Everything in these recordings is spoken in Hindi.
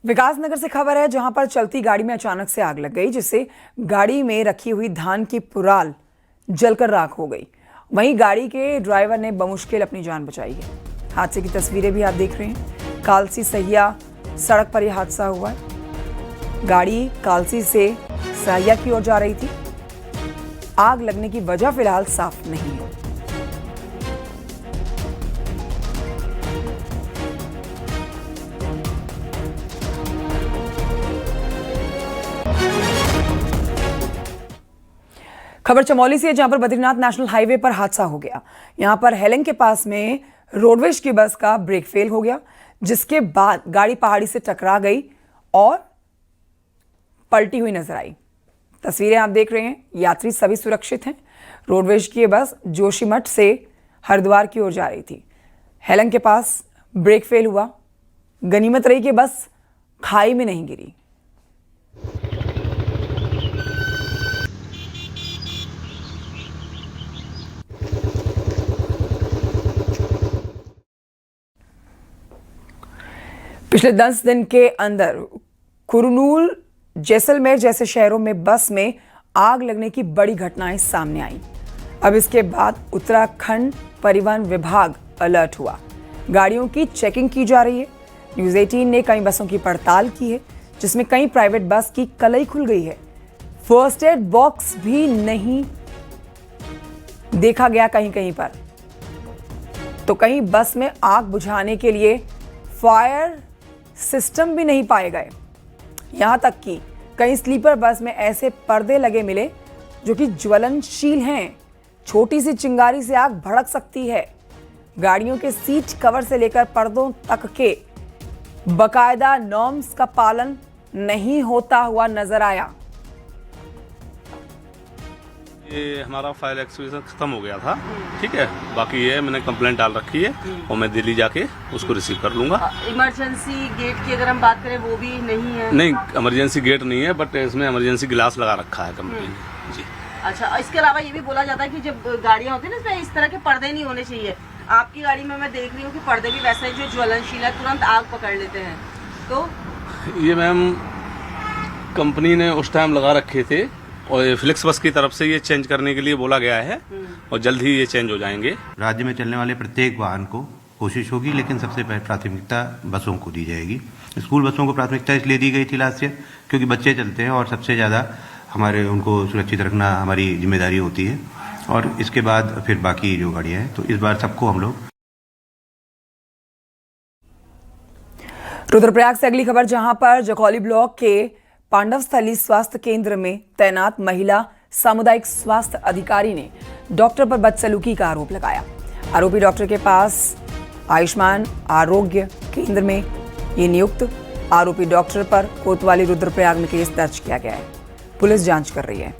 विकासनगर से खबर है, जहां पर चलती गाड़ी में अचानक से आग लग गई, जिससे गाड़ी में रखी हुई धान की पुराल जलकर राख हो गई। वहीं गाड़ी के ड्राइवर ने बमुश्किल अपनी जान बचाई है। हादसे की तस्वीरें भी आप देख रहे हैं। कालसी सहिया सड़क पर यह हादसा हुआ है। गाड़ी कालसी से सहिया की ओर जा रही थी। आग लगने की वजह फिलहाल साफ नहीं है। खबर चमोली से है, जहां पर बद्रीनाथ नेशनल हाईवे पर हादसा हो गया। यहां पर हेलेंग के पास में रोडवेज की बस का ब्रेक फेल हो गया, जिसके बाद गाड़ी पहाड़ी से टकरा गई और पलटी हुई नजर आई। तस्वीरें आप देख रहे हैं। यात्री सभी सुरक्षित हैं। रोडवेज की बस जोशीमठ से हरिद्वार की ओर जा रही थी। हेलेंग के पास ब्रेक फेल हुआ। गनीमत रही कि बस खाई में नहीं गिरी। पिछले 10 दिन के अंदर कुरनूल, जैसलमेर जैसे शहरों में बस में आग लगने की बड़ी घटनाएं सामने आई। अब इसके बाद उत्तराखंड परिवहन विभाग अलर्ट हुआ। गाड़ियों की चेकिंग की जा रही है। न्यूज़ 18 ने कई बसों की पड़ताल की है, जिसमें कई प्राइवेट बस की कलई खुल गई है। फर्स्ट एड बॉक्स भी नहीं देखा गया कहीं कहीं पर। तो कहीं बस में आग बुझाने के लिए फायर सिस्टम भी नहीं पाए गए। यहां तक कि कई स्लीपर बस में ऐसे पर्दे लगे मिले जो कि ज्वलनशील हैं। छोटी सी चिंगारी से आग भड़क सकती है। गाड़ियों के सीट कवर से लेकर पर्दों तक के बकायदा नॉर्म्स का पालन नहीं होता हुआ नजर आया। ये हमारा फायर एक्सटिंग्विशर खत्म हो गया था, ठीक है। बाकी ये मैंने कंप्लेंट डाल रखी है और मैं दिल्ली जाके उसको रिसीव कर लूंगा। इमरजेंसी गेट की अगर हम बात करें वो भी नहीं है? नहीं, इमरजेंसी गेट नहीं है, बट इसमें इमरजेंसी गिलास लगा रखा है कंपनी ने जी। अच्छा, इसके अलावा ये भी बोला जाता है कि जब गाड़ियां होती है ना, इसमें इस तरह के पर्दे नहीं होने चाहिए। आपकी गाड़ी में मैं देख रही हूँ कि पर्दे भी वैसे जो ज्वलनशील है, तुरंत आग पकड़ लेते हैं। तो ये मैम कंपनी ने उस टाइम लगा रखे थे और फ्लिक्स बस की तरफ से ये चेंज करने के लिए बोला गया है और जल्द ही ये चेंज हो जाएंगे। राज्य में चलने वाले प्रत्येक वाहन को कोशिश होगी, लेकिन सबसे पहले प्राथमिकता बसों को दी जाएगी। स्कूल बसों को प्राथमिकता इसलिए दी गई थी लास्ट ईयर क्योंकि बच्चे चलते हैं और सबसे ज़्यादा हमारे उनको सुरक्षित रखना हमारी जिम्मेदारी होती है, और इसके बाद फिर बाकी जो गाड़ियाँ हैं। तो इस बार सबको हम लोग। रुद्रप्रयाग से अगली खबर, जहां पर जखौली ब्लॉक के पांडवस्थली स्वास्थ्य केंद्र में तैनात महिला सामुदायिक स्वास्थ्य अधिकारी ने डॉक्टर पर बदसलूकी का आरोप लगाया। आरोपी डॉक्टर के पास आयुष्मान आरोग्य केंद्र में ये नियुक्त आरोपी डॉक्टर पर कोतवाली रुद्रप्रयाग में केस दर्ज किया गया है। पुलिस जांच कर रही है।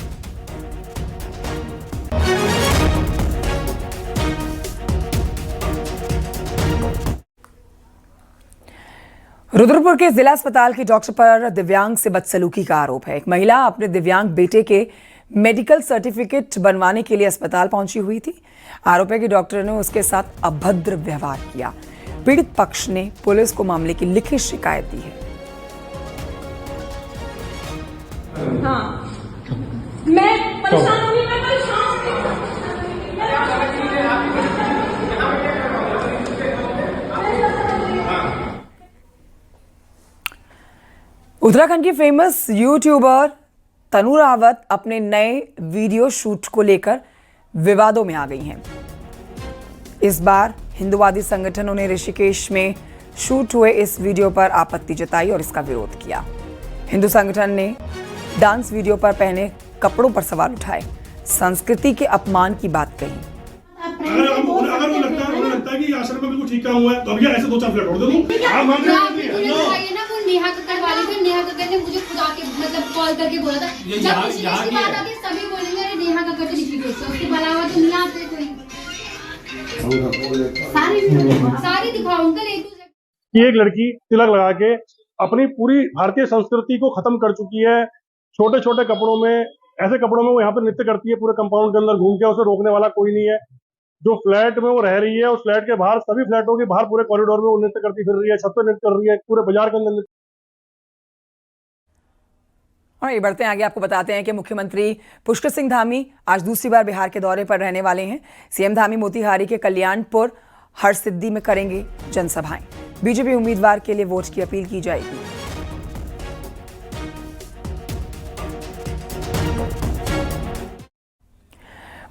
रुद्रपुर के जिला अस्पताल के डॉक्टर पर दिव्यांग से बदसलूकी का आरोप है। एक महिला अपने दिव्यांग बेटे के मेडिकल सर्टिफिकेट बनवाने के लिए अस्पताल पहुंची हुई थी। आरोप है कि डॉक्टर ने उसके साथ अभद्र व्यवहार किया। पीड़ित पक्ष ने पुलिस को मामले की लिखित शिकायत दी है। हाँ, मैं परेशान हूँ, मैं परेशान उत्तराखंड की फेमस यूट्यूबर तनु रावत अपने नए वीडियो शूट को लेकर विवादों में आ गई हैं। इस बार हिंदुवादी संगठनों ने ऋषिकेश में शूट हुए इस वीडियो पर आपत्ति जताई और इसका विरोध किया। हिंदू संगठन ने डांस वीडियो पर पहने कपड़ों पर सवाल उठाए, संस्कृति के अपमान की बात कही। अगर उन्हें लगता है कि आश्रम में बिल्कुल ठीक काम हुआ है तो अभी ऐसे 2-4 फ्लैट और दे दूं। आप मांग रहे हैं ना, वो नेहा कक्कड़ वाली थी। नेहा कक्कड़ ने मुझे खुद आके मतलब कॉल करके बोला था, जब ऋषिकेश की बात आती सभी बोलेंगे अरे नेहा कक्कड़ तो ऋषिकेश से, उसके अलावा तो नहीं आते कोई। सारी दिखाओ अंकल। एक लड़की तिलक लगा के अपनी पूरी भारतीय संस्कृति को खत्म कर चुकी है। छोटे छोटे कपड़ों में, ऐसे कपड़ों में वो यहाँ पे नृत्य करती है पूरे कंपाउंड के अंदर घूम के। उसे रोकने वाला कोई नहीं है। जो फ्लैट में वो रह रही है, उस फ्लैट के बाहर, सभी फ्लैटों के बाहर पूरे कॉरिडोर में वो नृत्य करती फिर रही है, छत पे नृत्य कर रही है, पूरे बाजार के अंदर नृत्य और ये बढ़ते हैं आगे, आपको बताते हैं कि मुख्यमंत्री पुष्कर सिंह धामी आज दूसरी बार बिहार के दौरे पर रहने वाले हैं। सीएम धामी मोतिहारी के कल्याणपुर हरसिद्धि में करेंगे जनसभाएं। बीजेपी उम्मीदवार के लिए वोट की अपील की जाएगी।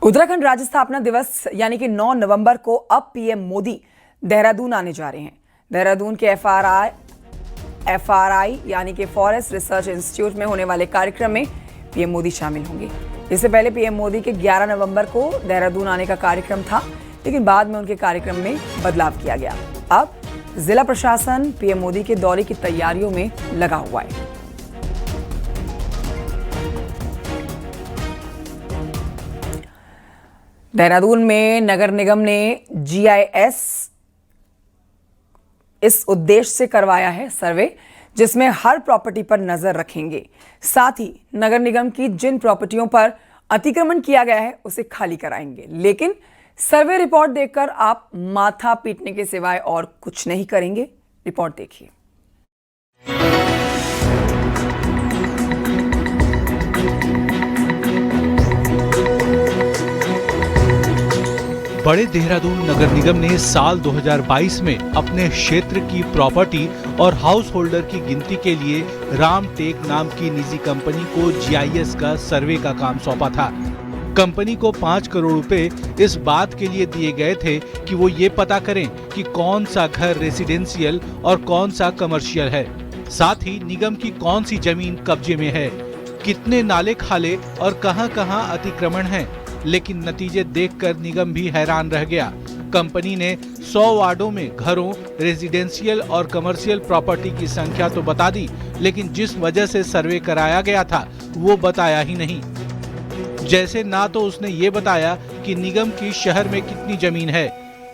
उत्तराखंड राज्य स्थापना दिवस यानी कि 9 नवंबर को अब पीएम मोदी देहरादून आने जा रहे हैं। देहरादून के एफआरआई यानी कि फॉरेस्ट रिसर्च इंस्टीट्यूट में होने वाले कार्यक्रम में पीएम मोदी शामिल होंगे। इससे पहले पीएम मोदी के 11 नवंबर को देहरादून आने का कार्यक्रम था, लेकिन बाद में उनके कार्यक्रम में बदलाव किया गया। अब जिला प्रशासन पीएम मोदी के दौरे की तैयारियों में लगा हुआ है। देहरादून में नगर निगम ने GIS इस उद्देश्य से करवाया है सर्वे, जिसमें हर प्रॉपर्टी पर नजर रखेंगे। साथ ही नगर निगम की जिन प्रॉपर्टियों पर अतिक्रमण किया गया है उसे खाली कराएंगे। लेकिन सर्वे रिपोर्ट देखकर आप माथा पीटने के सिवाय और कुछ नहीं करेंगे। रिपोर्ट देखिए। बड़े देहरादून नगर निगम ने साल 2022 में अपने क्षेत्र की प्रॉपर्टी और हाउस होल्डर की गिनती के लिए रामटेक नाम की निजी कंपनी को GIS का सर्वे का काम सौंपा था। कंपनी को 5 करोड़ रुपए इस बात के लिए दिए गए थे कि वो ये पता करें कि कौन सा घर रेसिडेंशियल और कौन सा कमर्शियल है, साथ ही निगम की कौन सी जमीन कब्जे में है, कितने नाले खाले और कहां-कहां अतिक्रमण है। लेकिन नतीजे देखकर निगम भी हैरान रह गया। कंपनी ने 100 वार्डों में घरों, रेजिडेंशियल और कमर्शियल प्रॉपर्टी की संख्या तो बता दी, लेकिन जिस वजह से सर्वे कराया गया था वो बताया ही नहीं। जैसे ना तो उसने ये बताया कि निगम की शहर में कितनी जमीन है,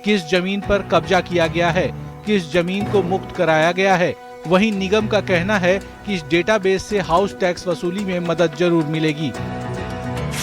किस जमीन पर कब्जा किया गया है, किस जमीन को मुक्त कराया गया है। वहीं निगम का कहना है कि इस डेटाबेस से हाउस टैक्स वसूली में मदद जरूर मिलेगी।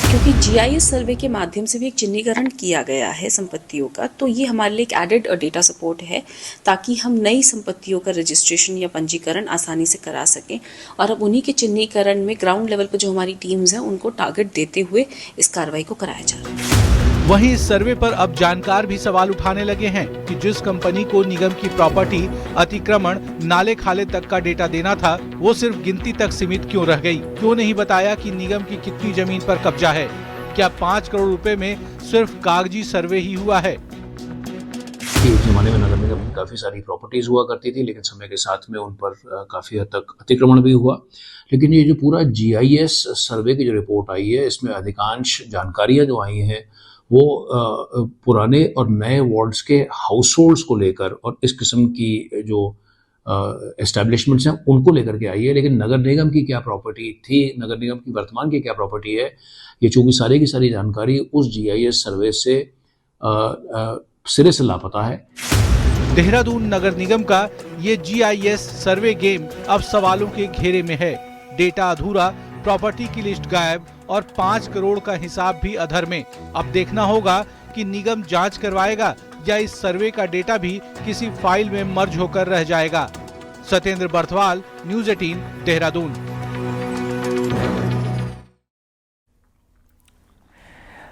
क्योंकि GIS सर्वे के माध्यम से भी एक चिन्हीकरण किया गया है संपत्तियों का, तो ये हमारे लिए एक एडेड डेटा सपोर्ट है ताकि हम नई संपत्तियों का रजिस्ट्रेशन या पंजीकरण आसानी से करा सकें। और अब उन्हीं के चिन्हीकरण में ग्राउंड लेवल पर जो हमारी टीम्स हैं उनको टारगेट देते हुए इस कार्रवाई को कराया जा रहा है। वहीं इस सर्वे पर अब जानकार भी सवाल उठाने लगे हैं कि जिस कंपनी को निगम की प्रॉपर्टी, अतिक्रमण, नाले खाले तक का डेटा देना था, वो सिर्फ गिनती तक सीमित क्यों रह गई? क्यों नहीं बताया कि निगम की कितनी जमीन पर कब्जा है? क्या 5 करोड़ रुपए में सिर्फ कागजी सर्वे ही हुआ है? एक जमाने में नगर निगम में काफ़ी सारी प्रॉपर्टीज़ हुआ करती थी, लेकिन समय के साथ में उन पर काफ़ी हद तक अतिक्रमण भी हुआ। लेकिन ये जो पूरा GIS सर्वे की जो रिपोर्ट आई है, इसमें अधिकांश जानकारियाँ जो आई हैं वो पुराने और नए वार्ड्स के हाउस होल्ड्स को लेकर और इस किस्म की जो एस्टैब्लिशमेंट्स हैं उनको लेकर के आई है। लेकिन नगर निगम की क्या प्रॉपर्टी थी, नगर निगम की वर्तमान की क्या प्रॉपर्टी है, ये चूँकि सारी की सारी जानकारी उस GIS सर्वे से सिरे से लापता है। देहरादून नगर निगम का ये GIS सर्वे गेम अब सवालों के घेरे में है। डेटा अधूरा, प्रॉपर्टी की लिस्ट गायब और 5 करोड़ का हिसाब भी अधर में। अब देखना होगा कि निगम जांच करवाएगा या इस सर्वे का डेटा भी किसी फाइल में मर्ज होकर रह जाएगा। सत्येंद्र बर्थवाल, न्यूज़ 18, देहरादून।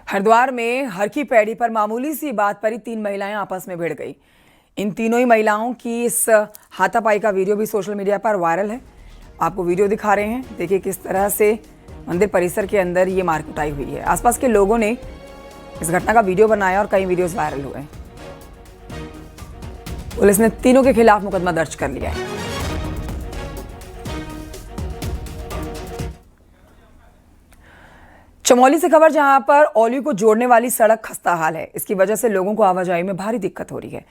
हरिद्वार में हर की पैड़ी पर मामूली सी बात पर ही 3 महिलाएं आपस में भिड़ गई। इन तीनों ही महिलाओं की इस हाथापाई का वीडियो भी सोशल मीडिया पर वायरल है। आपको वीडियो दिखा रहे हैं, देखिए किस तरह से मंदिर परिसर के अंदर ये मारकुटाई हुई है। आसपास के लोगों ने इस घटना का वीडियो बनाया और कई वीडियोस वायरल हुए। पुलिस ने तीनों के खिलाफ मुकदमा दर्ज कर लिया है। चमोली से खबर, जहां पर औली को जोड़ने वाली सड़क खस्ता हाल है। इसकी वजह से लोगों को आवाजाही में भारी दिक्कत हो रही है।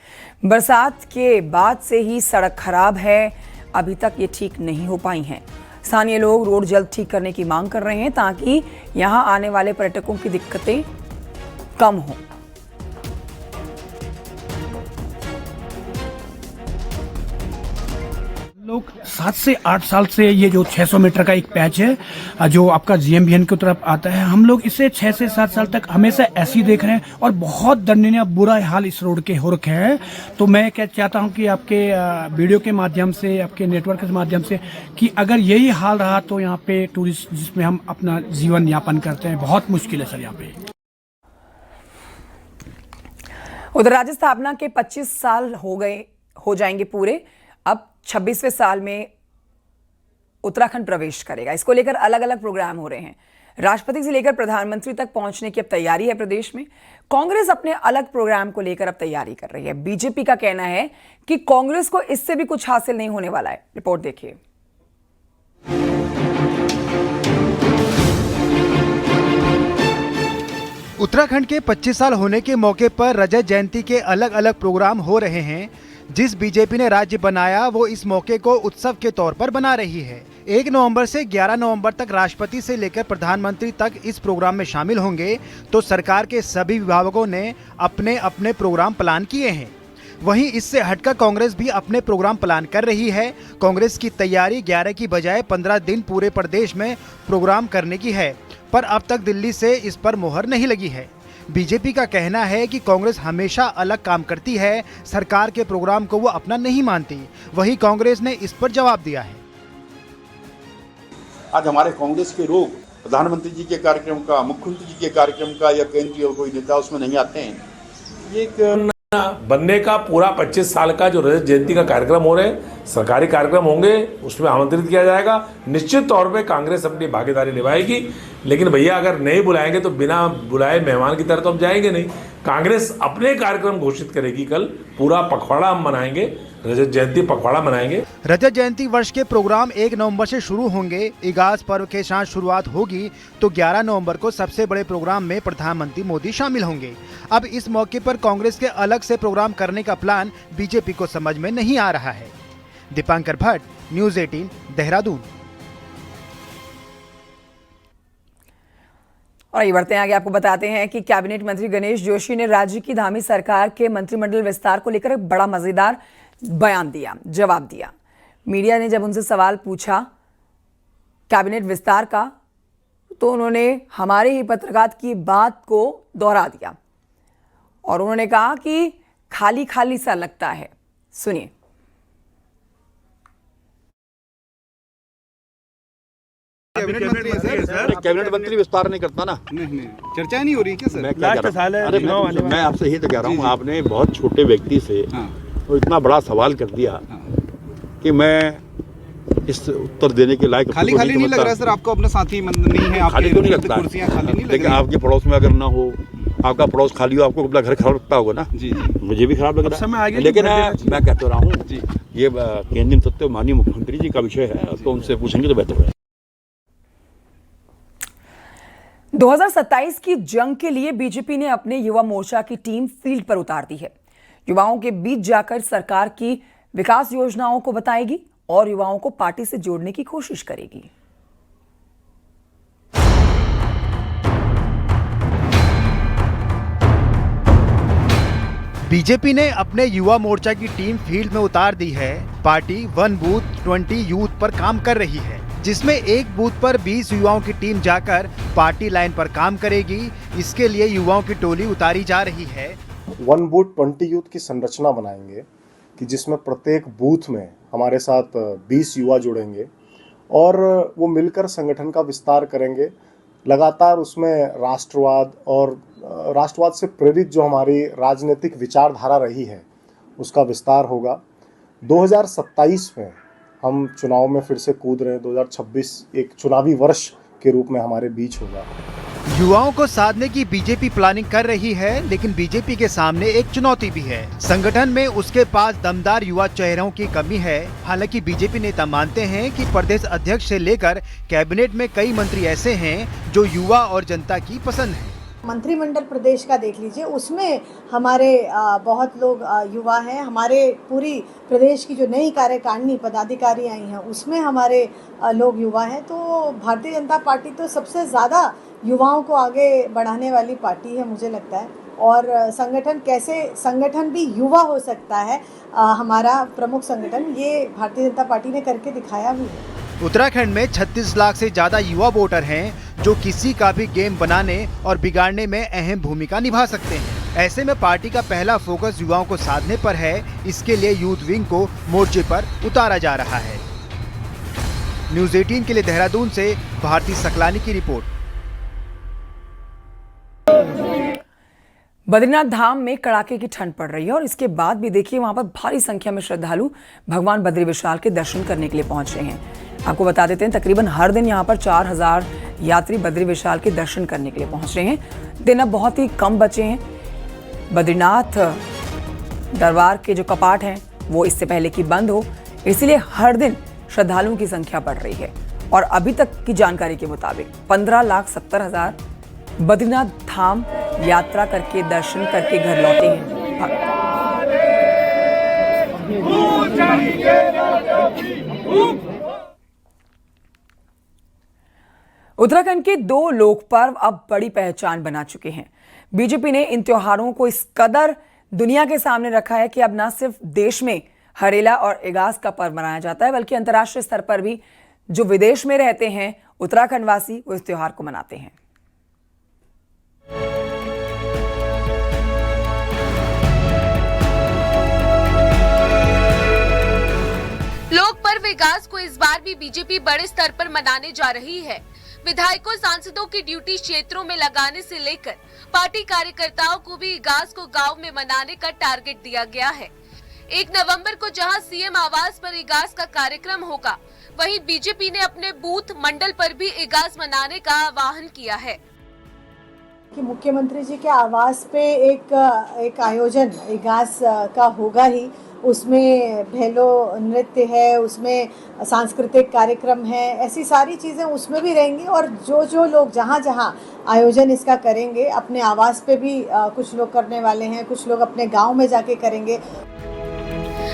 बरसात के बाद से ही सड़क खराब है, अभी तक ये ठीक नहीं हो पाई हैं। स्थानीय लोग रोड जल्द ठीक करने की मांग कर रहे हैं ताकि यहां आने वाले पर्यटकों की दिक्कतें कम हों। लोग 7 से 8 साल से ये जो 600 मीटर का एक पैच है जो आपका GMBN की तरफ आता है, हम लोग इसे 6 से 7 साल तक हमेशा ऐसे ही देख रहे हैं और बहुत दयनीय बुरा हाल इस रोड के हो रखे हैं। तो मैं क्या चाहता हूं कि आपके वीडियो के माध्यम से, आपके नेटवर्क के माध्यम से, कि अगर यही हाल रहा तो यहाँ पे टूरिस्ट जिसमें हम अपना जीवन यापन करते हैं बहुत मुश्किल है सर यहाँ पे। उधर राज्य स्थापना के 25 साल हो जाएंगे पूरे। अब 26वें साल में उत्तराखंड प्रवेश करेगा। इसको लेकर अलग अलग प्रोग्राम हो रहे हैं। राष्ट्रपति से लेकर प्रधानमंत्री तक पहुंचने की अब तैयारी है प्रदेश में। कांग्रेस अपने अलग प्रोग्राम को लेकर अब तैयारी कर रही है। बीजेपी का कहना है कि कांग्रेस को इससे भी कुछ हासिल नहीं होने वाला है। रिपोर्ट देखिए। उत्तराखंड के 25 साल होने के मौके पर रजत जयंती के अलग अलग प्रोग्राम हो रहे हैं। जिस बीजेपी ने राज्य बनाया वो इस मौके को उत्सव के तौर पर बना रही है। 1 नवंबर से 11 नवंबर तक राष्ट्रपति से लेकर प्रधानमंत्री तक इस प्रोग्राम में शामिल होंगे। तो सरकार के सभी विभागों ने अपने अपने प्रोग्राम प्लान किए हैं। वहीं इससे हटकर कांग्रेस भी अपने प्रोग्राम प्लान कर रही है। कांग्रेस की तैयारी 11 की बजाय 15 दिन पूरे प्रदेश में प्रोग्राम करने की है, पर अब तक दिल्ली से इस पर मोहर नहीं लगी है। बीजेपी का कहना है कि कांग्रेस हमेशा अलग काम करती है, सरकार के प्रोग्राम को वो अपना नहीं मानती। वहीं कांग्रेस ने इस पर जवाब दिया है। आज हमारे कांग्रेस के लोग प्रधानमंत्री जी के कार्यक्रम का, मुख्यमंत्री जी के कार्यक्रम का या केंद्रीय कोई नेता उसमें नहीं आते हैं। ये एक बनने का पूरा 25 साल का जो रजत जयंती का कार्यक्रम हो रहे हैं, सरकारी कार्यक्रम होंगे, उसमें आमंत्रित किया जाएगा। निश्चित तौर पे कांग्रेस अपनी भागीदारी निभाएगी। लेकिन भैया अगर नहीं बुलाएंगे तो बिना बुलाए मेहमान की तरह तो हम जाएंगे नहीं। कांग्रेस अपने कार्यक्रम घोषित करेगी। कल पूरा पखवाड़ा हम मनाएंगे, रजत जयंती पखवाड़ा मनाएंगे। रजत जयंती वर्ष के प्रोग्राम 1 नवंबर से शुरू होंगे। इगास पर्व के साथ शुरुआत होगी तो 11 नवंबर को सबसे बड़े प्रोग्राम में प्रधानमंत्री मोदी शामिल होंगे। अब इस मौके पर कांग्रेस के अलग से प्रोग्राम करने का प्लान बीजेपी को समझ में नहीं आ रहा है। दीपांकर भट्ट, न्यूज़ 18, देहरादून। और ये बढ़ते हैं आगे, आपको बताते हैं कि कैबिनेट मंत्री गणेश जोशी ने राज्य की धामी सरकार के मंत्रिमंडल विस्तार को लेकर एक बड़ा मजेदार बयान दिया, जवाब दिया। मीडिया ने जब उनसे सवाल पूछा कैबिनेट विस्तार का, तो उन्होंने हमारे ही पत्रकार की बात को दोहरा दिया और उन्होंने कहा कि खाली खाली सा लगता है। सुनिए। कैबिनेट मंत्री विस्तार नहीं करता ना। नहीं चर्चा नहीं हो रही क्या सर? मैं क्या कह रहा हूं? मैं आपसे यही तो कह रहा हूँ, आपने बहुत छोटे व्यक्ति से तो इतना बड़ा सवाल कर दिया कि मैं इस उत्तर देने के लायक। खाली खाली नहीं लग रहा है सर आपको? अपना साथी नहीं है, खाली तो नहीं लगता, कुर्सियां खाली नहीं लग रही। लेकिन आपके पड़ोस में अगर ना हो, आपका पड़ोस खाली हो, आपको अपना घर खराब लगता होगा ना। जी मुझे भी खराब लग रहा है। लेकिन मैं कहता रहा हूँ ये केंद्रीय तत्व माननीय मुख्यमंत्री जी का विषय है, तो उनसे पूछेंगे तो बेहतर है। 2027 की जंग के लिए बीजेपी ने अपने युवा मोर्चा की टीम फील्ड पर उतार दी है। युवाओं के बीच जाकर सरकार की विकास योजनाओं को बताएगी और युवाओं को पार्टी से जोड़ने की कोशिश करेगी। बीजेपी ने अपने युवा मोर्चा की टीम फील्ड में उतार दी है। पार्टी 1 बूथ 20 यूथ पर काम कर रही है, जिसमें एक बूथ पर 20 युवाओं की टीम जाकर पार्टी लाइन पर काम करेगी। इसके लिए युवाओं की टोली उतारी जा रही है। 1 बूथ 20 यूथ की संरचना बनाएंगे कि जिसमें प्रत्येक बूथ में हमारे साथ 20 युवा जुड़ेंगे और वो मिलकर संगठन का विस्तार करेंगे। लगातार उसमें राष्ट्रवाद से प्रेरित जो हमारी राजनीतिक विचारधारा रही है उसका विस्तार होगा। 2027 में हम चुनाव में फिर से कूद रहे हैं। 2026 एक चुनावी वर्ष के रूप में हमारे बीच होगा। युवाओं को साधने की बीजेपी प्लानिंग कर रही है, लेकिन बीजेपी के सामने एक चुनौती भी है। संगठन में उसके पास दमदार युवा चेहरों की कमी है। हालांकि बीजेपी नेता मानते हैं कि प्रदेश अध्यक्ष से लेकर कैबिनेट में कई मंत्री ऐसे हैं जो युवा और जनता की पसंद है। मंत्रिमंडल प्रदेश का देख लीजिए, उसमें हमारे बहुत लोग युवा हैं। हमारे पूरी प्रदेश की जो नई कार्यकारिणी पदाधिकारी आई हैं उसमें हमारे लोग युवा हैं। तो भारतीय जनता पार्टी तो सबसे ज़्यादा युवाओं को आगे बढ़ाने वाली पार्टी है मुझे लगता है। और संगठन कैसे, संगठन भी युवा हो सकता है, हमारा प्रमुख संगठन, ये भारतीय जनता पार्टी ने करके दिखाया भी है। उत्तराखंड में 36 लाख से ज्यादा युवा वोटर हैं जो किसी का भी गेम बनाने और बिगाड़ने में अहम भूमिका निभा सकते हैं। ऐसे में पार्टी का पहला फोकस युवाओं को साधने पर है। इसके लिए यूथ विंग को मोर्चे पर उतारा जा रहा है। न्यूज़ 18 के लिए देहरादून से भारती सकलानी की रिपोर्ट। बद्रीनाथ धाम में कड़ाके की ठंड पड़ रही है और इसके बाद भी देखिए वहां पर भारी संख्या में श्रद्धालु भगवान बद्री विशाल के दर्शन करने के लिए पहुंच रहे हैं। आपको बता देते हैं तकरीबन हर दिन यहां पर 4000 यात्री बद्री विशाल के दर्शन करने के लिए पहुंच रहे हैं। दिन अब बहुत ही कम बचे हैं। बद्रीनाथ दरबार के जो कपाट हैं वो इससे पहले कि बंद हो, इसलिए हर दिन श्रद्धालुओं की संख्या बढ़ रही है और अभी तक की जानकारी के मुताबिक 15,70,000 बद्रीनाथ धाम यात्रा करके दर्शन करके घर लौटे हैं। उत्तराखंड के 2 लोक पर्व अब बड़ी पहचान बना चुके हैं। बीजेपी ने इन त्योहारों को इस कदर दुनिया के सामने रखा है कि अब न सिर्फ देश में हरेला और इगास का पर्व मनाया जाता है, बल्कि अंतर्राष्ट्रीय स्तर पर भी जो विदेश में रहते हैं उत्तराखंड वासी वो इस त्योहार को मनाते हैं। लोक पर्व इगास को इस बार भी बीजेपी बड़े स्तर पर मनाने जा रही है। विधायकों सांसदों की ड्यूटी क्षेत्रों में लगाने से लेकर पार्टी कार्यकर्ताओं को भी इगास को गांव में मनाने का टारगेट दिया गया है। 1 नवंबर को जहां सीएम आवास पर इगास का कार्यक्रम होगा, वहीं बीजेपी ने अपने बूथ मंडल पर भी इगास मनाने का आह्वान किया है कि मुख्यमंत्री जी के आवास पे एक आयोजन इगास का होगा ही। उसमें भेलो नृत्य है, उसमें सांस्कृतिक कार्यक्रम है, ऐसी सारी चीज़ें उसमें भी रहेंगी। और जो लोग जहाँ आयोजन इसका करेंगे, अपने आवास पे भी कुछ लोग करने वाले हैं, कुछ लोग अपने गांव में जाके करेंगे।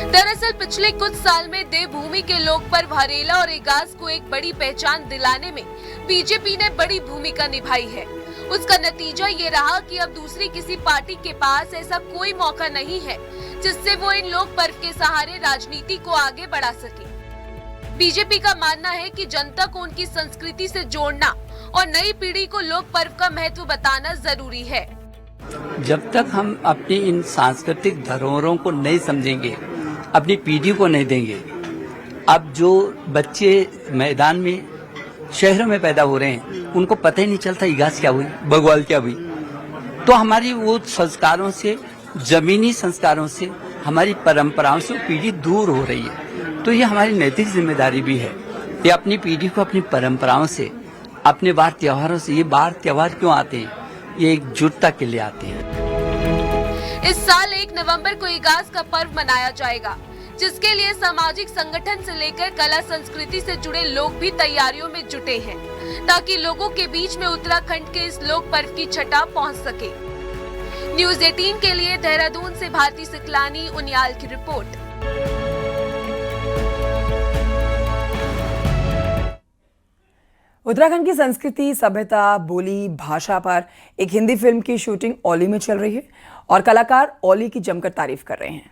दरअसल पिछले कुछ साल में देवभूमि के लोक पर्व हरेला और इगास को एक बड़ी पहचान दिलाने में बीजेपी ने बड़ी भूमिका निभाई है। उसका नतीजा ये रहा कि अब दूसरी किसी पार्टी के पास ऐसा कोई मौका नहीं है जिससे वो इन लोक पर्व के सहारे राजनीति को आगे बढ़ा सके। बीजेपी का मानना है कि जनता को उनकी संस्कृति से जोड़ना और नई पीढ़ी को लोक पर्व का महत्व बताना जरूरी है। जब तक हम अपनी इन सांस्कृतिक धरोहरों को नहीं समझेंगे, अपनी पीढ़ी को नहीं देंगे, अब जो बच्चे मैदान में शहरों में पैदा हो रहे हैं उनको पता ही नहीं चलता इगास क्या हुई, बग्वाल क्या हुई। तो हमारी वो संस्कारों से, जमीनी संस्कारों से, हमारी परंपराओं से पीढ़ी दूर हो रही है। तो ये हमारी नैतिक जिम्मेदारी भी है कि अपनी पीढ़ी को अपनी परंपराओं से, अपने वार त्योहारों से, ये वार त्योहार क्यों आते हैं, ये एकजुटता के लिए आते हैं। इस साल 1 नवंबर को इगास का पर्व मनाया जाएगा, जिसके लिए सामाजिक संगठन से लेकर कला संस्कृति से जुड़े लोग भी तैयारियों में जुटे हैं, ताकि लोगों के बीच में उत्तराखंड के इस लोक पर्व की छटा पहुंच सके। न्यूज़ 18 के लिए देहरादून से भारती सकलानी उनियाल की रिपोर्ट। उत्तराखंड की संस्कृति, सभ्यता, बोली, भाषा पर एक हिंदी फिल्म की शूटिंग औली में चल रही है और कलाकार औली की जमकर तारीफ कर रहे हैं।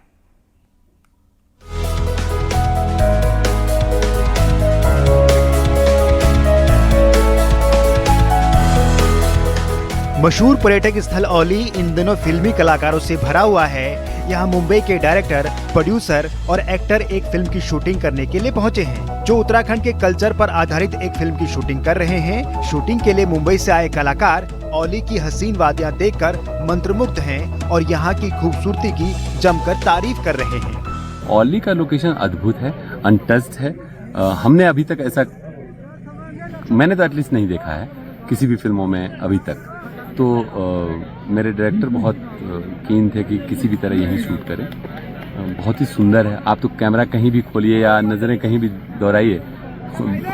मशहूर पर्यटक स्थल औली इन दिनों फिल्मी कलाकारों से भरा हुआ है। यहाँ मुंबई के डायरेक्टर, प्रोड्यूसर और एक्टर एक फिल्म की शूटिंग करने के लिए पहुँचे हैं, जो उत्तराखंड के कल्चर पर आधारित एक फिल्म की शूटिंग कर रहे हैं। शूटिंग के लिए मुंबई से आए कलाकार औली की हसीन वादियाँ देखकर मंत्रमुग्ध हैं और यहाँ की खूबसूरती की जमकर तारीफ कर रहे हैं। औली का लोकेशन अद्भुत है, अनटच्ड है। हमने अभी तक ऐसा, मैंने तो एटलीस्ट नहीं देखा है किसी भी फिल्मों में अभी तक। तो मेरे डायरेक्टर बहुत कीन थे कि किसी भी तरह यहीं शूट करें। बहुत ही सुंदर है। आप तो कैमरा कहीं भी खोलिए या नज़रें कहीं भी दौड़ाइए,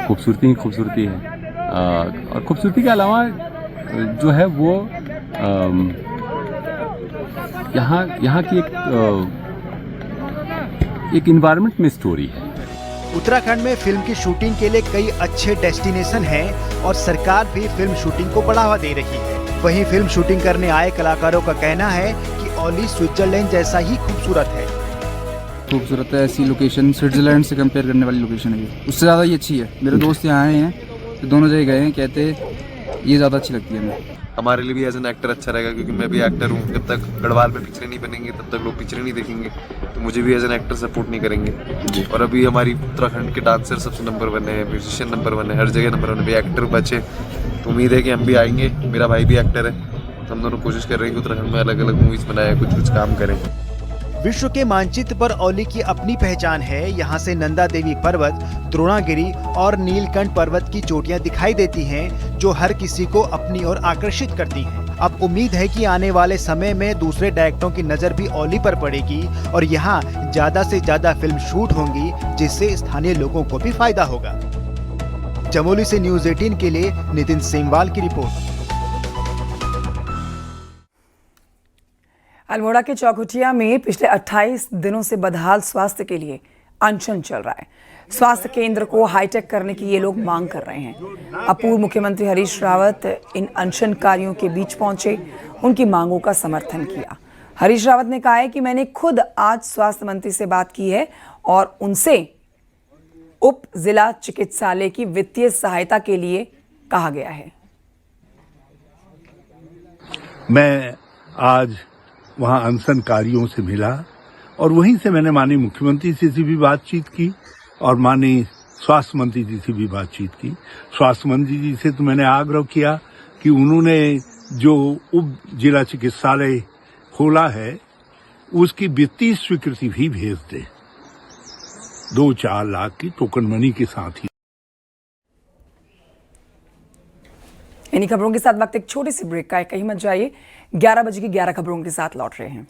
खूबसूरती ही खूबसूरती है। और खूबसूरती के अलावा जो है वो यहाँ की एक इन्वायरमेंट में स्टोरी है। उत्तराखंड में फिल्म की शूटिंग के लिए कई अच्छे डेस्टिनेशन हैं और सरकार भी फिल्म शूटिंग को बढ़ावा दे रही है। वहीं फिल्म शूटिंग करने आए कलाकारों का कहना है कि ओली स्विट्जरलैंड जैसा ही खूबसूरत है। खूबसूरत है, ऐसी लोकेशन स्विट्जरलैंड से कंपेयर करने वाली लोकेशन है ये, उससे ज़्यादा ही अच्छी है। मेरे दोस्त यहाँ आए हैं तो दोनों जगह गए हैं, कहते ये ज़्यादा अच्छी लगती है हमें। हमारे लिए भी एज एन एक्टर अच्छा रहेगा, क्योंकि मैं भी एक्टर हूँ। जब तक गढ़वाल में पिक्चरें नहीं बनेंगी तब तक लोग पिक्चरें नहीं देखेंगे, तो मुझे भी एज एन एक्टर सपोर्ट नहीं करेंगे। और अभी हमारी उत्तराखंड के डांसर सबसे नंबर 1 है, म्यूजिशियन नंबर 1 है, हर जगह नंबर 1 है। एक्टर बचे तो उम्मीद है कि हम भी आएंगे। मेरा भाई भी एक्टर है, तो हम दोनों कोशिश कर रहे हैं कि उत्तराखंड में अलग अलग मूवीज बनाए, कुछ काम करें। विश्व के मानचित्र पर ओली की अपनी पहचान है। यहाँ से नंदा देवी पर्वत, द्रोणागिरी और नीलकंठ पर्वत की चोटियाँ दिखाई देती हैं, जो हर किसी को अपनी ओर आकर्षित करती हैं। अब उम्मीद है कि आने वाले समय में दूसरे डायरेक्टरों की नजर भी ओली पर पड़ेगी और यहाँ ज्यादा से ज्यादा फिल्म शूट होंगी, जिससे स्थानीय लोगों को भी फायदा होगा। चमोली से न्यूज़ 18 के लिए नितिन सेमवाल की रिपोर्ट। अल्मोड़ा के चौखुटिया में पिछले 28 दिनों से बदहाल स्वास्थ्य के लिए अनशन चल रहा है। स्वास्थ्य केंद्र को हाईटेक करने की ये लोग मांग कर रहे हैं। अब पूर्व मुख्यमंत्री हरीश रावत इन अनशनकारियों के बीच पहुंचे, उनकी मांगों का समर्थन किया। हरीश रावत ने कहा है कि मैंने खुद आज स्वास्थ्य मंत्री से बात की है और उनसे उप जिला चिकित्सालय की वित्तीय सहायता के लिए कहा गया है। मैं आज वहां अनशनकारियों से मिला और वहीं से मैंने माननीय मुख्यमंत्री से भी बातचीत की और माननीय स्वास्थ्य मंत्री जी से भी बातचीत की। स्वास्थ्य मंत्री जी से तो मैंने आग्रह किया कि उन्होंने जो उप जिला चिकित्सालय खोला है उसकी वित्तीय स्वीकृति भी भेज दे, 2-4 लाख की टोकन मनी के साथ ही। इन्हीं खबरों के साथ वक्त एक छोटी सी ब्रेक का है, कहीं मत जाइए। 11 बजे की 11 खबरों के साथ लौट रहे हैं।